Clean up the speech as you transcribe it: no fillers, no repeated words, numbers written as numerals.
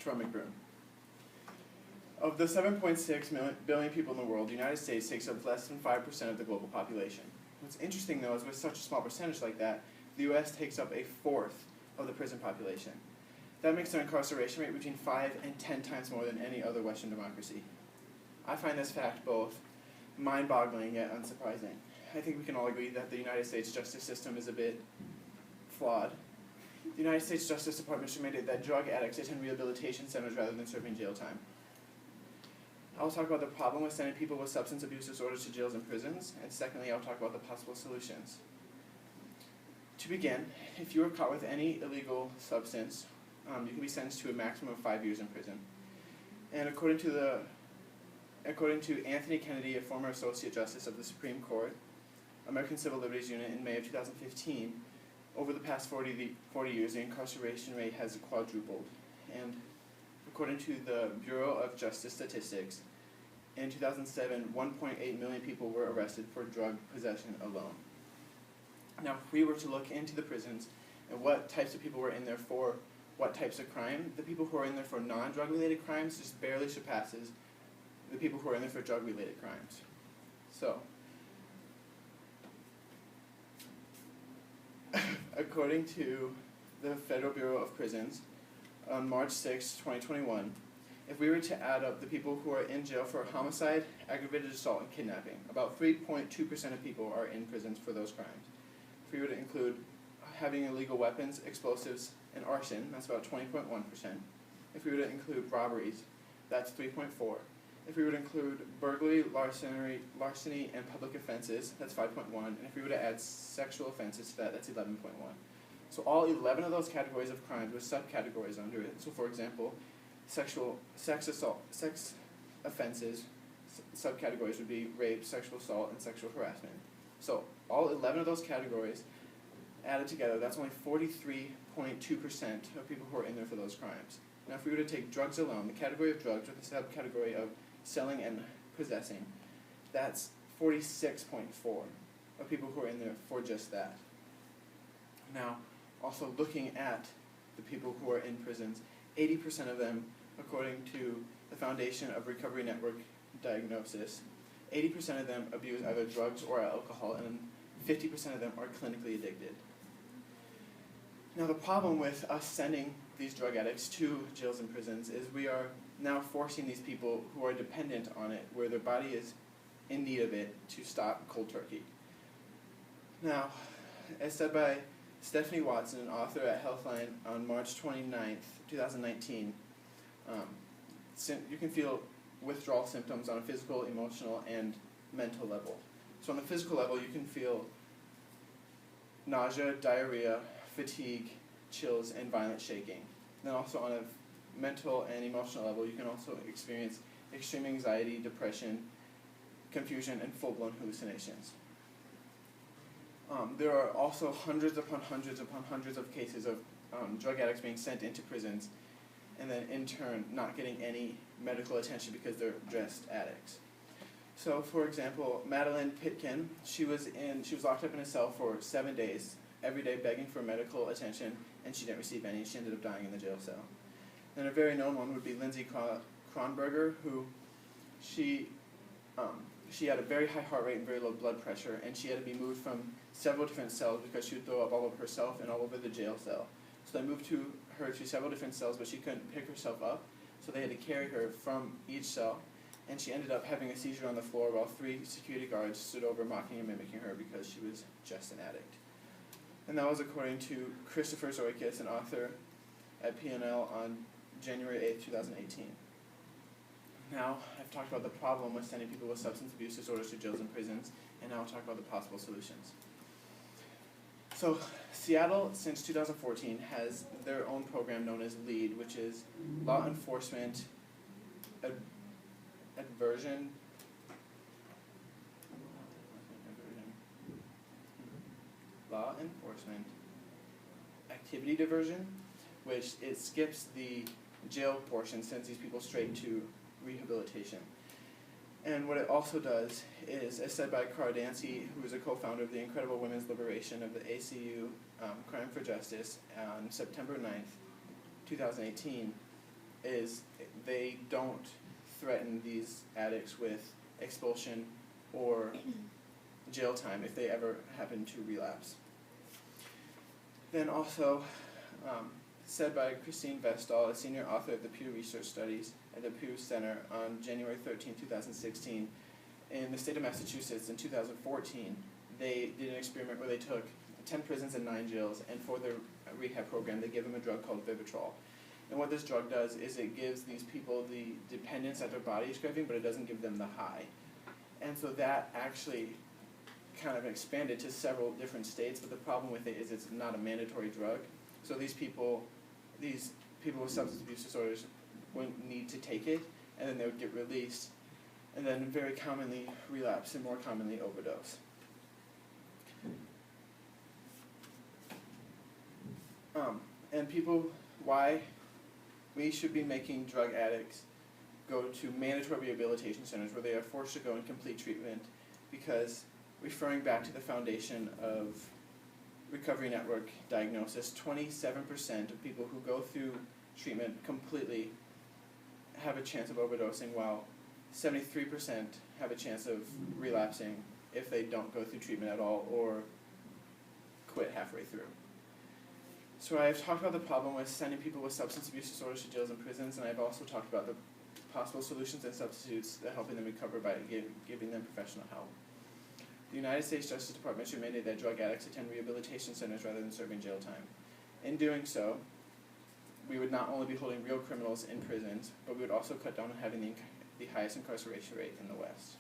from Mcbroom. Of the 7.6 billion people in the world, the United States takes up less than 5% of the global population. What's interesting, though, is with such a small percentage like that, the U.S. takes up a fourth of the prison population. That makes their incarceration rate between 5 and 10 times more than any other Western democracy. I find this fact both mind-boggling yet unsurprising. I think we can all agree that the United States justice system is a bit flawed. The United States Justice Department should mandate that drug addicts attend rehabilitation centers rather than serving jail time. I'll talk about the problem with sending people with substance abuse disorders to jails and prisons, and secondly, I'll talk about the possible solutions. To begin, if you are caught with any illegal substance, you can be sentenced to a maximum of 5 years in prison. And according to Anthony Kennedy, a former Associate Justice of the Supreme Court, American Civil Liberties Unit, in May of 2015, over the past 40 years, the incarceration rate has quadrupled. And according to the Bureau of Justice Statistics, in 2007, 1.8 million people were arrested for drug possession alone. Now, if we were to look into the prisons and what types of people were in there for what types of crime, the people who are in there for non-drug related crimes just barely surpasses the people who are in there for drug related crimes. So, according to the Federal Bureau of Prisons, on March 6, 2021, if we were to add up the people who are in jail for homicide, aggravated assault, and kidnapping, about 3.2% of people are in prisons for those crimes. If we were to include having illegal weapons, explosives, and arson, that's about 20.1%. If we were to include robberies, that's 3.4%. If we were to include burglary, larceny, and public offenses, that's 5.1%. And if we were to add sexual offenses to that, that's 11.1%. So all 11 of those categories of crimes with subcategories under it. So for example, sex offenses, subcategories would be rape, sexual assault, and sexual harassment. So all 11 of those categories added together, that's only 43.2% of people who are in there for those crimes. Now if we were to take drugs alone, the category of drugs with the subcategory of selling and possessing, that's 46.4% of people who are in there for just that. Now, also looking at the people who are in prisons, 80% of them, according to the Foundation of Recovery Network diagnosis, 80% of them abuse either drugs or alcohol, and 50% of them are clinically addicted. Now, the problem with us sending these drug addicts to jails and prisons is we are now forcing these people who are dependent on it, where their body is in need of it, to stop cold turkey. Now, as said by Stephanie Watson, an author at Healthline, on March 29th, 2019, you can feel withdrawal symptoms on a physical, emotional, and mental level. So on the physical level, you can feel nausea, diarrhea, fatigue, chills, and violent shaking. Then also on a mental and emotional level, you can also experience extreme anxiety, depression, confusion, and full-blown hallucinations. There are also hundreds upon hundreds upon hundreds of cases of drug addicts being sent into prisons and then in turn not getting any medical attention because they're just addicts. So for example, Madeline Pitkin, she was locked up in a cell for 7 days, every day begging for medical attention, and she didn't receive any. She ended up dying in the jail cell. Then a very known one would be Lindsay Kronberger, who she had a very high heart rate and very low blood pressure, and she had to be moved from several different cells because she would throw up all over herself and all over the jail cell. So they moved her to several different cells, but she couldn't pick herself up, so they had to carry her from each cell, and she ended up having a seizure on the floor while 3 security guards stood over mocking and mimicking her because she was just an addict. And that was according to Christopher Zoikis, an author at PNL, on January 8th, 2018. Now, I've talked about the problem with sending people with substance abuse disorders to jails and prisons, and now I'll talk about the possible solutions. So, Seattle, since 2014, has their own program known as LEAD, which is Law Enforcement Aversion. Law Enforcement Activity Diversion, which it skips the jail portion, sends these people straight to rehabilitation. And what it also does is, as said by Cara Dancy, who is a co-founder of the Incredible Women's Liberation of the ACU Crime for Justice, on September 9th, 2018, is they don't threaten these addicts with expulsion or jail time if they ever happen to relapse. Then also, said by Christine Vestal, a senior author of the Pew Research Studies at the Pew Center on January 13, 2016, in the state of Massachusetts in 2014, they did an experiment where they took 10 prisons and 9 jails, and for their rehab program, they gave them a drug called Vivitrol. And what this drug does is it gives these people the dependence that their body is craving, but it doesn't give them the high. And so that actually kind of expanded to several different states, but the problem with it is it's not a mandatory drug. So these people with substance abuse disorders wouldn't need to take it, and then they would get released, and then very commonly relapse and more commonly overdose. And why we should be making drug addicts go to mandatory rehabilitation centers where they are forced to go in complete treatment, because referring back to the foundation of Recovery Network diagnosis, 27% of people who go through treatment completely have a chance of overdosing, while 73% have a chance of relapsing if they don't go through treatment at all or quit halfway through. So I've talked about the problem with sending people with substance abuse disorders to jails and prisons, and I've also talked about the possible solutions and substitutes that helping them recover by giving them professional help. The United States Justice Department should mandate that drug addicts attend rehabilitation centers rather than serving jail time. In doing so, we would not only be holding real criminals in prisons, but we would also cut down on having the highest incarceration rate in the West.